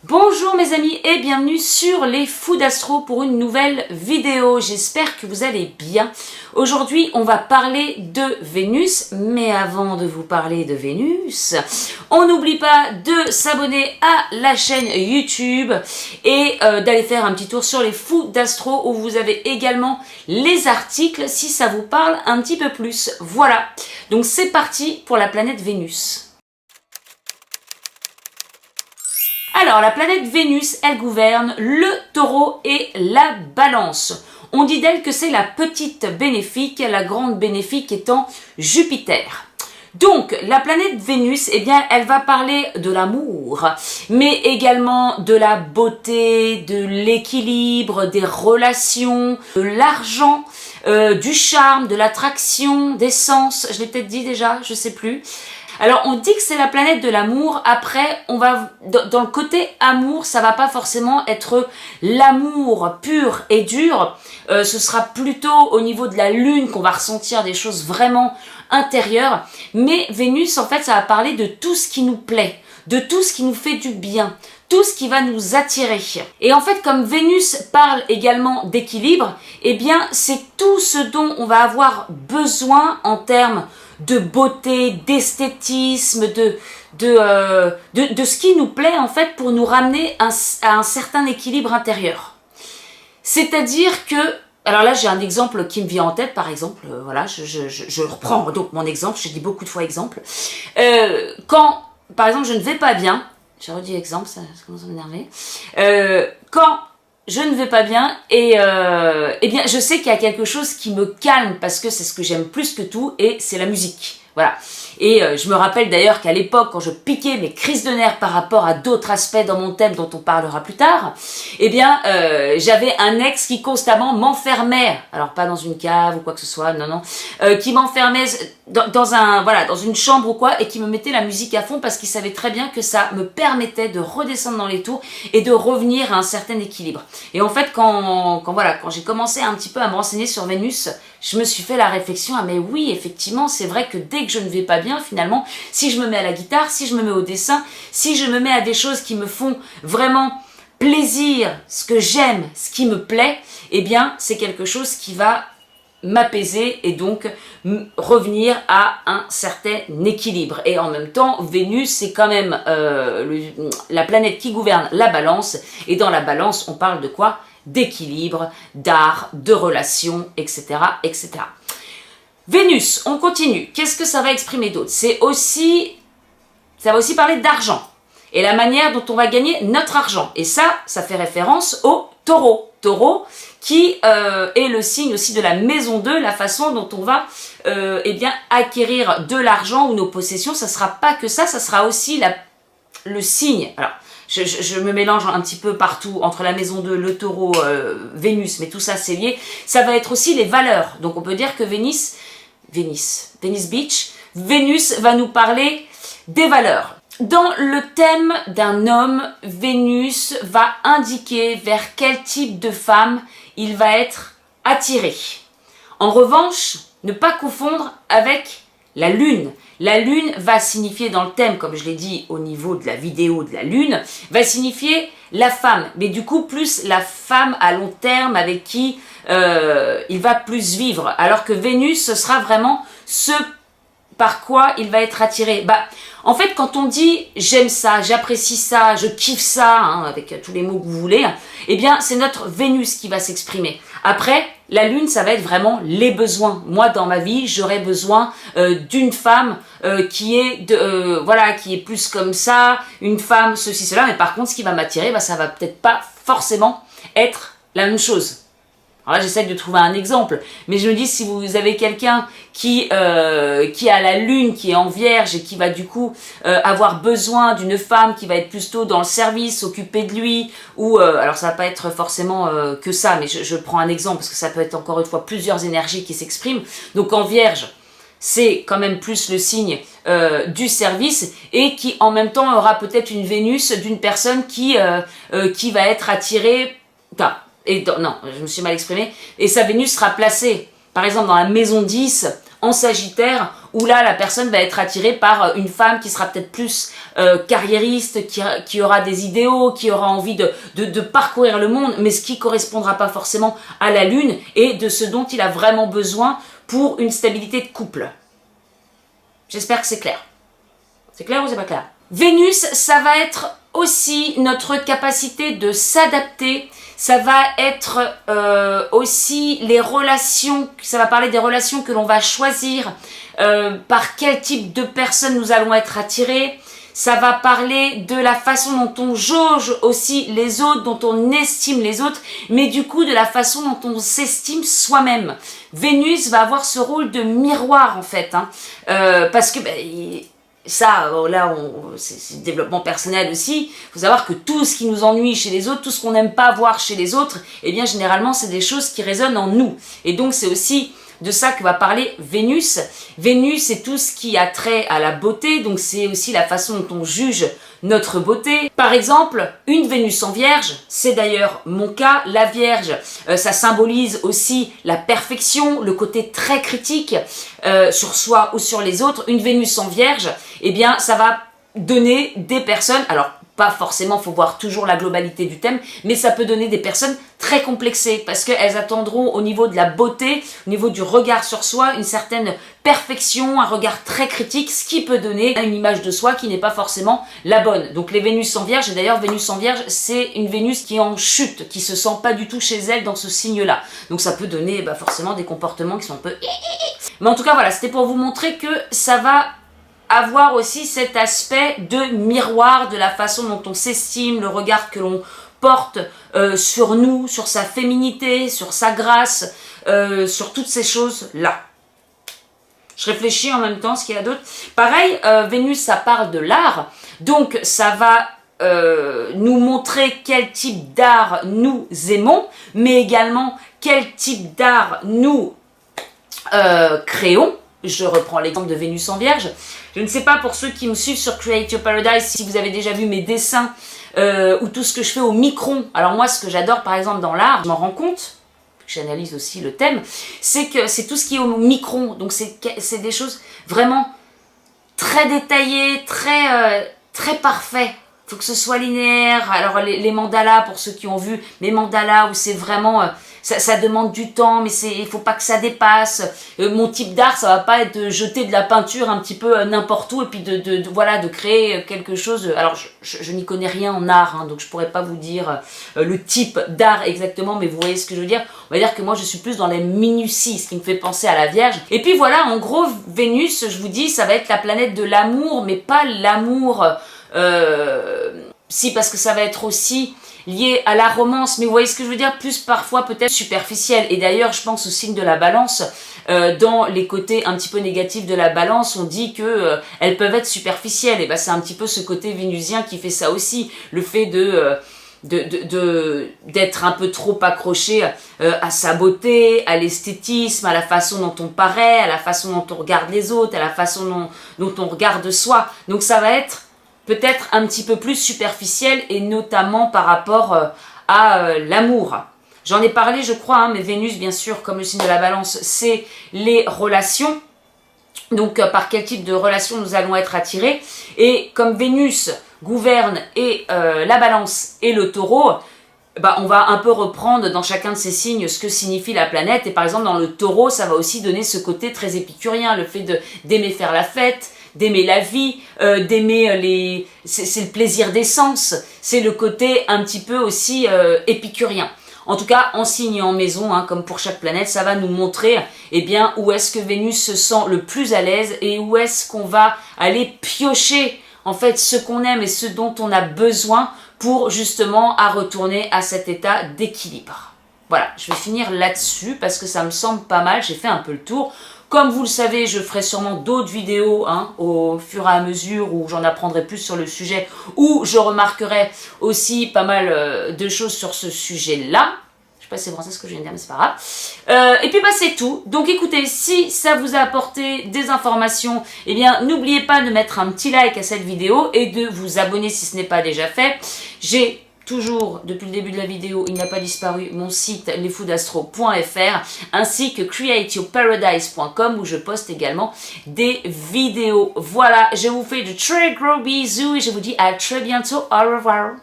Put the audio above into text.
Bonjour mes amis et bienvenue sur les Fous d'Astro pour une nouvelle vidéo. J'espère que vous allez bien. Aujourd'hui, on va parler de Vénus, mais avant de vous parler de Vénus, on n'oublie pas de s'abonner à la chaîne YouTube et d'aller faire un petit tour sur les Fous d'Astro où vous avez également les articles si ça vous parle un petit peu plus. Voilà, donc c'est parti pour la planète Vénus. Alors, la planète Vénus, elle gouverne le Taureau et la Balance. On dit d'elle que c'est la petite bénéfique, la grande bénéfique étant Jupiter. Donc, la planète Vénus, eh bien, elle va parler de l'amour, mais également de la beauté, de l'équilibre, des relations, de l'argent, du charme, de l'attraction, des sens. Je l'ai peut-être dit déjà, je sais plus. Alors, on dit que c'est la planète de l'amour. Après, on va dans le côté amour, ça va pas forcément être l'amour pur et dur. Ce sera plutôt au niveau de la lune qu'on va ressentir des choses vraiment intérieures. Mais Vénus, en fait, ça va parler de tout ce qui nous plaît, de tout ce qui nous fait du bien, tout ce qui va nous attirer. Et en fait, comme Vénus parle également d'équilibre, eh bien, c'est tout ce dont on va avoir besoin en termes de beauté, d'esthétisme, de ce qui nous plaît en fait pour nous ramener à un certain équilibre intérieur. C'est-à-dire que, alors là j'ai un exemple qui me vient en tête par exemple, voilà, je reprends donc mon exemple, je dis beaucoup de fois exemple. Quand par exemple je ne vais pas bien, j'ai redit exemple, ça commence à m'énerver, quand je ne vais pas bien et eh bien je sais qu'il y a quelque chose qui me calme parce que c'est ce que j'aime plus que tout et c'est la musique. Voilà. Et je me rappelle d'ailleurs qu'à l'époque, quand je piquais mes crises de nerfs par rapport à d'autres aspects dans mon thème dont on parlera plus tard, eh bien, j'avais un ex qui constamment m'enfermait, alors pas dans une cave ou quoi que ce soit, non, qui m'enfermait dans une chambre ou quoi, et qui me mettait la musique à fond parce qu'il savait très bien que ça me permettait de redescendre dans les tours et de revenir à un certain équilibre. Et en fait, quand j'ai commencé un petit peu à me renseigner sur Vénus, je me suis fait la réflexion, mais oui, effectivement, c'est vrai que dès que je ne vais pas bien, finalement, si je me mets à la guitare, si je me mets au dessin, si je me mets à des choses qui me font vraiment plaisir, ce que j'aime, ce qui me plaît, eh bien, c'est quelque chose qui va m'apaiser et donc revenir à un certain équilibre. Et en même temps, Vénus, c'est quand même la planète qui gouverne la Balance. Et dans la Balance, on parle de quoi ? D'équilibre, d'art, de relations, etc., etc. Vénus, on continue. Qu'est-ce que ça va exprimer d'autre ? Ça va aussi parler d'argent et la manière dont on va gagner notre argent. Et ça fait référence au Taureau. Taureau qui est le signe aussi de la maison 2, la façon dont on va acquérir de l'argent ou nos possessions. Ça sera pas que ça sera aussi le signe. Alors, je me mélange un petit peu partout entre la maison 2, le Taureau, Vénus, mais tout ça c'est lié. Ça va être aussi les valeurs. Donc on peut dire que Venice Beach, Vénus va nous parler des valeurs. Dans le thème d'un homme, Vénus va indiquer vers quel type de femme il va être attiré. En revanche, ne pas confondre avec la lune. La lune va signifier dans le thème, comme je l'ai dit au niveau de la vidéo de la lune, va signifier la femme, mais du coup plus la femme à long terme avec qui il va plus vivre. Alors que Vénus, ce sera vraiment ce par quoi il va être attiré. En fait, quand on dit j'aime ça, j'apprécie ça, je kiffe ça, avec tous les mots que vous voulez, eh bien c'est notre Vénus qui va s'exprimer. Après, la lune, ça va être vraiment les besoins. Moi, dans ma vie, j'aurais besoin d'une femme qui est plus comme ça, une femme ceci, cela. Mais par contre, ce qui va m'attirer, ça va peut-être pas forcément être la même chose. Alors là, j'essaie de trouver un exemple, mais je me dis, si vous avez quelqu'un qui a la lune, qui est en vierge et qui va du coup avoir besoin d'une femme qui va être plutôt dans le service, s'occuper de lui, ou alors ça va pas être forcément que ça, mais je prends un exemple parce que ça peut être encore une fois plusieurs énergies qui s'expriment. Donc en vierge, c'est quand même plus le signe du service et qui en même temps aura peut-être une Vénus d'une personne qui va être attirée... non, je me suis mal exprimée. Et sa Vénus sera placée, par exemple, dans la maison 10, en Sagittaire, où là la personne va être attirée par une femme qui sera peut-être plus carriériste, qui aura des idéaux, qui aura envie de parcourir le monde, mais ce qui correspondra pas forcément à la lune et de ce dont il a vraiment besoin pour une stabilité de couple. J'espère que c'est clair. C'est clair ou c'est pas clair? Vénus, ça va être aussi notre capacité de s'adapter. Ça va être aussi les relations, ça va parler des relations que l'on va choisir, par quel type de personnes nous allons être attirés. Ça va parler de la façon dont on jauge aussi les autres, dont on estime les autres, mais du coup de la façon dont on s'estime soi-même. Vénus va avoir ce rôle de miroir en fait, hein, parce que ça, là, c'est le développement personnel aussi. Il faut savoir que tout ce qui nous ennuie chez les autres, tout ce qu'on n'aime pas voir chez les autres, eh bien, généralement, c'est des choses qui résonnent en nous. Et donc, c'est aussi de ça que va parler Vénus. Vénus, c'est tout ce qui a trait à la beauté, donc c'est aussi la façon dont on juge notre beauté. Par exemple, une Vénus en Vierge, c'est d'ailleurs mon cas, la Vierge, ça symbolise aussi la perfection, le côté très critique sur soi ou sur les autres. Une Vénus en Vierge, eh bien, ça va donner des personnes, alors pas forcément, faut voir toujours la globalité du thème, mais ça peut donner des personnes très complexées parce qu'elles attendront au niveau de la beauté, au niveau du regard sur soi, une certaine perfection, un regard très critique, ce qui peut donner une image de soi qui n'est pas forcément la bonne. Donc les Vénus en Vierge, et d'ailleurs Vénus en Vierge, c'est une Vénus qui est en chute, qui se sent pas du tout chez elle dans ce signe-là. Donc ça peut donner forcément des comportements qui sont un peu... Mais en tout cas, voilà, c'était pour vous montrer que ça va avoir aussi cet aspect de miroir de la façon dont on s'estime, le regard que l'on porte sur nous, sur sa féminité, sur sa grâce, sur toutes ces choses-là. Je réfléchis en même temps, ce qu'il y a d'autre. Pareil, Vénus, ça parle de l'art, donc ça va nous montrer quel type d'art nous aimons, mais également quel type d'art nous créons. Je reprends l'exemple de Vénus en Vierge. Je ne sais pas pour ceux qui me suivent sur Create Your Paradise, si vous avez déjà vu mes dessins ou tout ce que je fais au micron. Alors moi, ce que j'adore par exemple dans l'art, je m'en rends compte, j'analyse aussi le thème, c'est que c'est tout ce qui est au micron. Donc c'est des choses vraiment très détaillées, très parfaites. Il faut que ce soit linéaire. Alors les mandalas, pour ceux qui ont vu mes mandalas, où c'est vraiment... Ça demande du temps, mais il faut pas que ça dépasse. Mon type d'art, ça va pas être de jeter de la peinture un petit peu n'importe où et puis de créer quelque chose. Alors, je n'y connais rien en art, hein, donc je pourrais pas vous dire le type d'art exactement, mais vous voyez ce que je veux dire. On va dire que moi, je suis plus dans les minuties, ce qui me fait penser à la Vierge. Et puis voilà, en gros, Vénus, je vous dis, ça va être la planète de l'amour, mais pas l'amour... si, parce que ça va être aussi lié à la romance, mais vous voyez ce que je veux dire, plus parfois peut-être superficiel. Et d'ailleurs, je pense au signe de la Balance, dans les côtés un petit peu négatifs de la Balance, on dit que elles peuvent être superficielles. Et ben c'est un petit peu ce côté vénusien qui fait ça aussi, le fait d'être un peu trop accroché à sa beauté, à l'esthétisme, à la façon dont on paraît, à la façon dont on regarde les autres, à la façon dont on regarde soi. Donc ça va être peut-être un petit peu plus superficiel et notamment par rapport à l'amour. J'en ai parlé, je crois, hein, mais Vénus, bien sûr, comme le signe de la Balance, c'est les relations. Donc, par quel type de relation nous allons être attirés. Et comme Vénus gouverne et la Balance et le Taureau, on va un peu reprendre dans chacun de ces signes ce que signifie la planète. Et par exemple, dans le Taureau, ça va aussi donner ce côté très épicurien, le fait d'aimer faire la fête, d'aimer la vie, d'aimer c'est le plaisir des sens, c'est le côté un petit peu aussi épicurien. En tout cas, en signe et en maison, hein, comme pour chaque planète, ça va nous montrer bien, où est-ce que Vénus se sent le plus à l'aise et où est-ce qu'on va aller piocher en fait ce qu'on aime et ce dont on a besoin pour justement à retourner à cet état d'équilibre. Voilà, je vais finir là-dessus parce que ça me semble pas mal, j'ai fait un peu le tour. Comme vous le savez, je ferai sûrement d'autres vidéos au fur et à mesure où j'en apprendrai plus sur le sujet, où je remarquerai aussi pas mal de choses sur ce sujet-là. Je sais pas si c'est français ce que je viens de dire, mais c'est pas grave. Et puis c'est tout. Donc écoutez, si ça vous a apporté des informations, eh bien n'oubliez pas de mettre un petit like à cette vidéo et de vous abonner si ce n'est pas déjà fait. J'ai toujours depuis le début de la vidéo, il n'a pas disparu, mon site lesfoodastro.fr ainsi que createyourparadise.com où je poste également des vidéos. Voilà, je vous fais de très gros bisous et je vous dis à très bientôt. Au revoir.